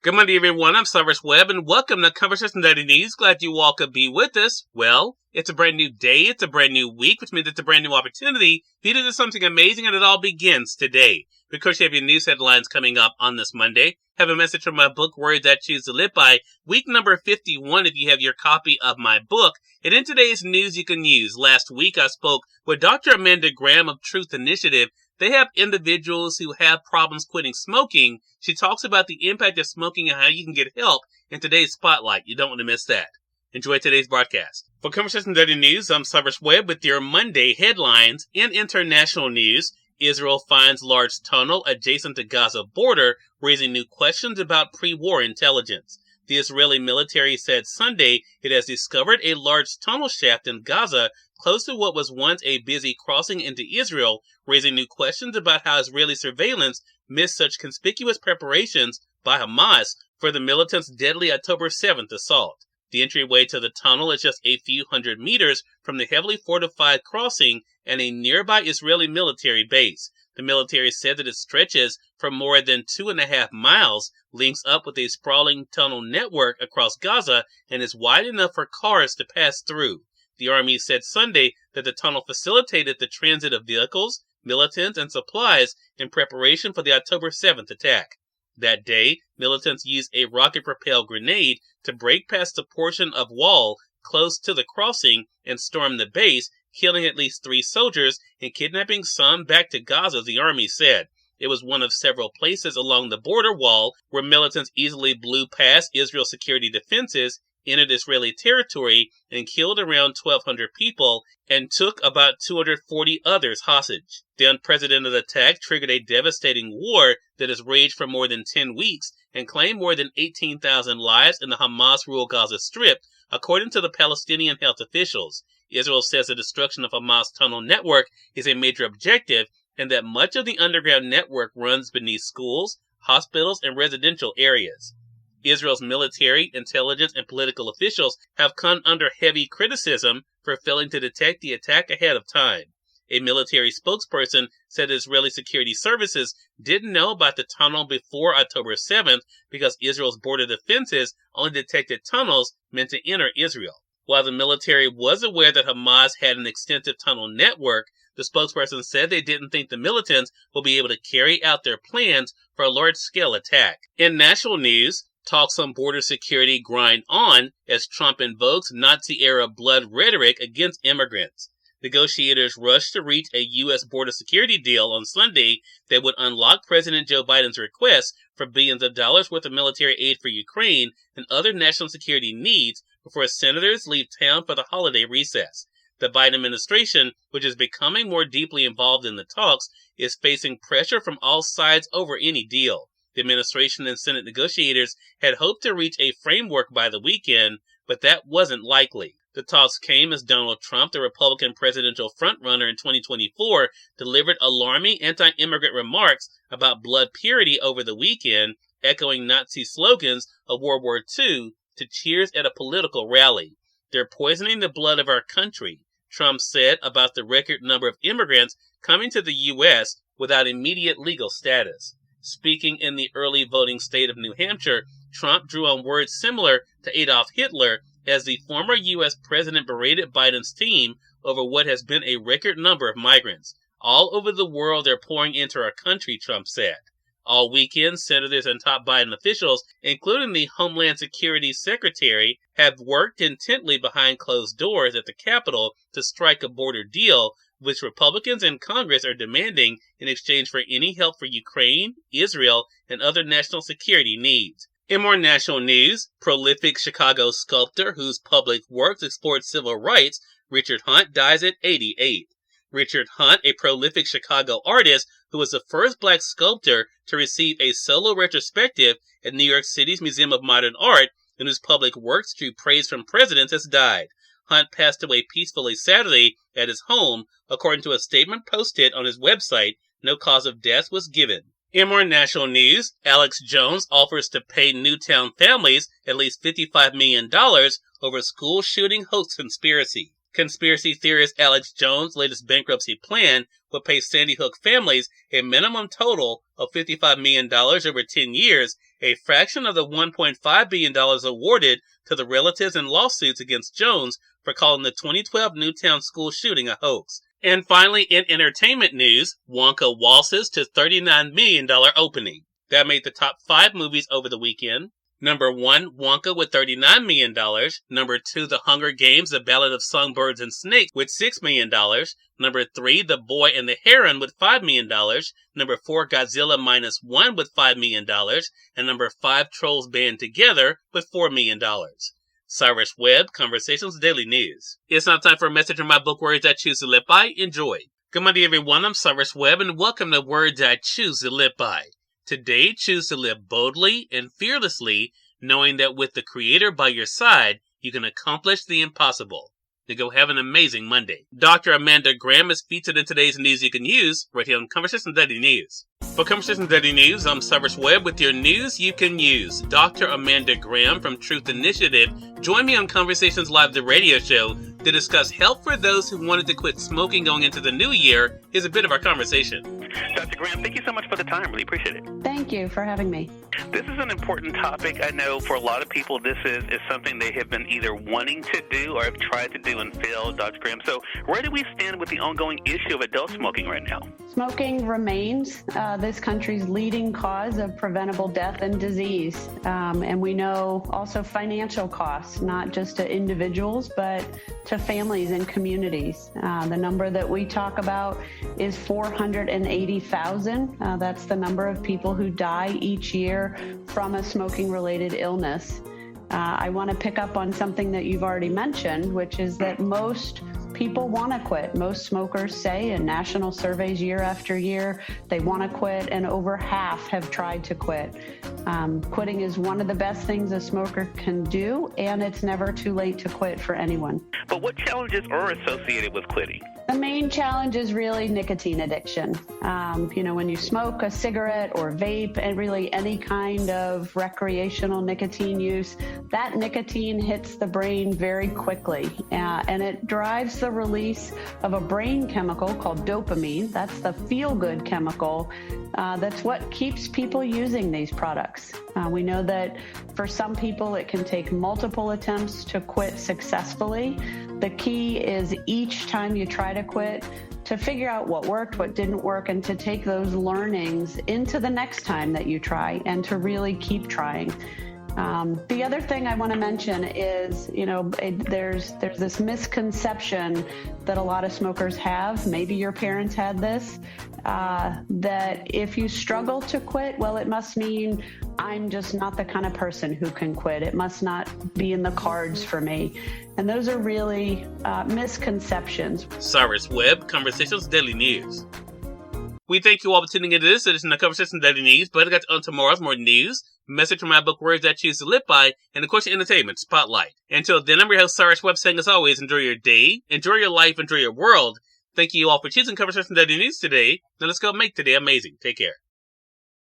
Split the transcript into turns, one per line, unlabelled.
Good morning, everyone. I'm Cyrus Webb, and welcome to Conversation Daily News. Glad you all could be with us. Well, it's a brand new day. It's a brand new week, which means it's a brand new opportunity for you to do something amazing, and it all begins today. Because you have your news headlines coming up on this Monday, have a message from my book, Words I Choose to Live By, week number 51, if you have your copy of my book. And in today's news you can use, last week I spoke with Dr. Amanda Graham of Truth Initiative. They have individuals who have problems quitting smoking. She talks about the impact of smoking and how you can get help in today's spotlight. You don't want to miss that. Enjoy today's broadcast. For Conversation Daily News, I'm Cyrus Webb with your Monday headlines. In international news, Israel finds large tunnel adjacent to Gaza border, raising new questions about pre-war intelligence. The Israeli military said Sunday it has discovered a large tunnel shaft in Gaza close to what was once a busy crossing into Israel, raising new questions about how Israeli surveillance missed such conspicuous preparations by Hamas for the militants' deadly October 7th assault. The entryway to the tunnel is just a few hundred meters from the heavily fortified crossing and a nearby Israeli military base. The military said that it stretches for more than 2.5 miles, links up with a sprawling tunnel network across Gaza, and is wide enough for cars to pass through. The army said Sunday that the tunnel facilitated the transit of vehicles, militants, and supplies in preparation for the October 7th attack. That day, militants used a rocket-propelled grenade to break past a portion of wall close to the crossing and storm the base, killing at least 3 soldiers and kidnapping some back to Gaza, the army said. It was one of several places along the border wall where militants easily blew past Israel's security defenses, entered Israeli territory, and killed around 1,200 people and took about 240 others hostage. The unprecedented attack triggered a devastating war that has raged for more than 10 weeks and claimed more than 18,000 lives in the Hamas-ruled Gaza Strip, according to the Palestinian health officials. Israel says the destruction of Hamas tunnel network is a major objective and that much of the underground network runs beneath schools, hospitals, and residential areas. Israel's military, intelligence, and political officials have come under heavy criticism for failing to detect the attack ahead of time. A military spokesperson said Israeli security services didn't know about the tunnel before October 7th because Israel's border defenses only detected tunnels meant to enter Israel. While the military was aware that Hamas had an extensive tunnel network, the spokesperson said they didn't think the militants will be able to carry out their plans for a large-scale attack. In national news, talks on border security grind on as Trump invokes Nazi-era blood rhetoric against immigrants. Negotiators rushed to reach a U.S. border security deal on Sunday that would unlock President Joe Biden's request for billions of dollars worth of military aid for Ukraine and other national security needs before senators leave town for the holiday recess. The Biden administration, which is becoming more deeply involved in the talks, is facing pressure from all sides over any deal. The administration and Senate negotiators had hoped to reach a framework by the weekend, but that wasn't likely. The talks came as Donald Trump, the Republican presidential frontrunner in 2024, delivered alarming anti-immigrant remarks about blood purity over the weekend, echoing Nazi slogans of World War II to cheers at a political rally. "They're poisoning the blood of our country," Trump said about the record number of immigrants coming to the U.S. without immediate legal status. Speaking in the early voting state of New Hampshire, Trump drew on words similar to Adolf Hitler as the former U.S. president berated Biden's team over what has been a record number of migrants. "All over the world they're pouring into our country," Trump said. All weekend, senators and top Biden officials, including the Homeland Security Secretary, have worked intently behind closed doors at the Capitol to strike a border deal, which Republicans in Congress are demanding in exchange for any help for Ukraine, Israel, and other national security needs. In more national news, prolific Chicago sculptor whose public works explored civil rights, Richard Hunt, dies at 88. Richard Hunt, a prolific Chicago artist who was the first black sculptor to receive a solo retrospective at New York City's Museum of Modern Art, and whose public works drew praise from presidents, has died. Hunt passed away peacefully Saturday at his home, according to a statement posted on his website. No cause of death was given. In more national news, Alex Jones offers to pay Newtown families at least $55 million over school shooting hoax conspiracy. Conspiracy theorist Alex Jones' latest bankruptcy plan will pay Sandy Hook families a minimum total of $55 million over 10 years, a fraction of the $1.5 billion awarded to the relatives in lawsuits against Jones for calling the 2012 Newtown school shooting a hoax. And finally, in entertainment news, Wonka waltzes to $39 million opening. That made the top 5 movies over the weekend. Number 1, Wonka with $39 million. Number 2, The Hunger Games, The Ballad of Songbirds and Snakes with $6 million. Number 3, The Boy and the Heron with $5 million. Number 4, Godzilla Minus One with $5 million. And number 5, Trolls Band Together with $4 million. Cyrus Webb, Conversations Daily News. It's now time for a message from my book, Words I Choose to Live By. Enjoy. Good morning, everyone. I'm Cyrus Webb, and welcome to Words I Choose to Live By. Today, choose to live boldly and fearlessly, knowing that with the Creator by your side, you can accomplish the impossible. Now go have an amazing Monday. Dr. Amanda Graham is featured in today's News You Can Use, right here on Conversation Daily News. For Conversation Daily News, I'm Cyrus Webb with your News You Can Use. Dr. Amanda Graham from Truth Initiative joined me on Conversations Live, the radio show, to discuss help for those who wanted to quit smoking going into the new year. Here's a bit of our conversation.
Dr. Graham, thank you so much for the time. Really appreciate it.
Thank you for having me.
This is an important topic. I know for a lot of people this is something they have been either wanting to do or have tried to do and failed, Dr. Graham. So where do we stand with the ongoing issue of adult smoking right now?
Smoking remains this country's leading cause of preventable death and disease. And we know also financial costs, not just to individuals, but to families and communities. The number that we talk about is 480,000. That's the number of people who die each year from a smoking-related illness. I want to pick up on something that you've already mentioned, which is that most people want to quit. Most smokers say in national surveys year after year, they want to quit, and over half have tried to quit. Quitting is one of the best things a smoker can do, and it's never too late to quit for anyone.
But what challenges are associated with quitting?
The main challenge is really nicotine addiction. When you smoke a cigarette or vape and really any kind of recreational nicotine use, that nicotine hits the brain very quickly, and it drives the release of a brain chemical called dopamine. That's the feel-good chemical. That's what keeps people using these products. We know that for some people it can take multiple attempts to quit successfully. The key is each time you try to quit, to figure out what worked, what didn't work, and to take those learnings into the next time that you try and to really keep trying. The other thing I want to mention is, there's this misconception that a lot of smokers have, maybe your parents had this, that if you struggle to quit, well, it must mean I'm just not the kind of person who can quit. It must not be in the cards for me. And those are really misconceptions.
Cyrus Webb, Conversations Daily News. We thank you all for tuning into this edition of Conversation Daily News, but I got on tomorrow's more news, message from my book, Words I Choose to Live By, and of course, entertainment, Spotlight. Until then, I'm your host, Cyrus Webb, saying as always, enjoy your day, enjoy your life, enjoy your world. Thank you all for choosing Conversation Daily News today. Now let's go make today amazing. Take care.